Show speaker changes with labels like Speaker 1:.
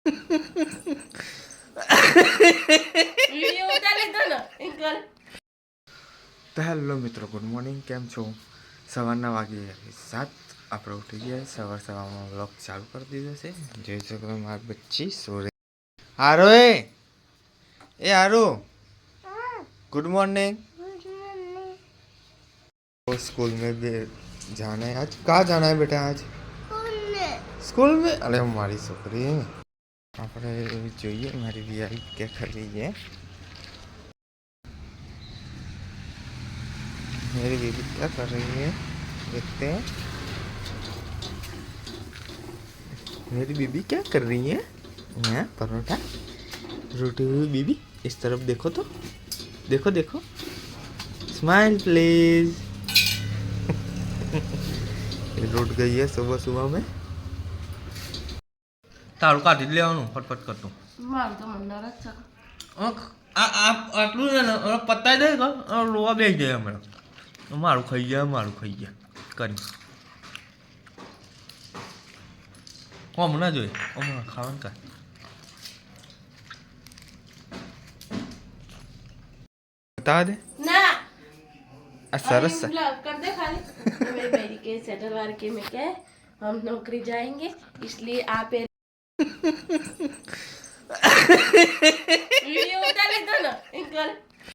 Speaker 1: Video उतार લીધો ને ઇન્કર
Speaker 2: તો હેલો મિત્રો, ગુડ મોર્નિંગ. કેમ છો? સવારના વાગી 7. આપણે ઉઠી ગયા. સવારમાં વ્લોગ ચાલુ કરી દીધો છે. જોઈ શકો છો મારી બચ્ચી સોરે. હારો એ હારો, गुड मॉर्निंग. स्कूल में भी जाना है आज. कहाँ जाना है बेटा आज? स्कूल में. अरे हमारी छोकरी આપણે જોઈએ મારી વીઆઈ क्या कर रही है. मेरी बीबी क्या कर रही है देखते हैं. मेरी बीबी क्या कर रही है. यहाँ परोठा रोटी हुई बीबी. इस तरफ देखो तो, देखो देखो. Smile please. रोट गई है सुबह सुबह में. તારું કાઢી લેવાનું ફટફટ કરતું.
Speaker 1: મારું તો મંડળ જ છે.
Speaker 2: આટલું ને પતાઈ દે રોવા બેસી જાય હમણાં. મારું ખાઈ ગયા કરી હમણાં જોઈએ હમણાં ખાવાનું કાંઈ. बता दे
Speaker 1: ना
Speaker 2: आ सरस सा.
Speaker 1: ब्लॉग कर दे खाली. मेरी बेटी के सेटल वार के में क्या है, हम नौकरी जाएंगे इसलिए आप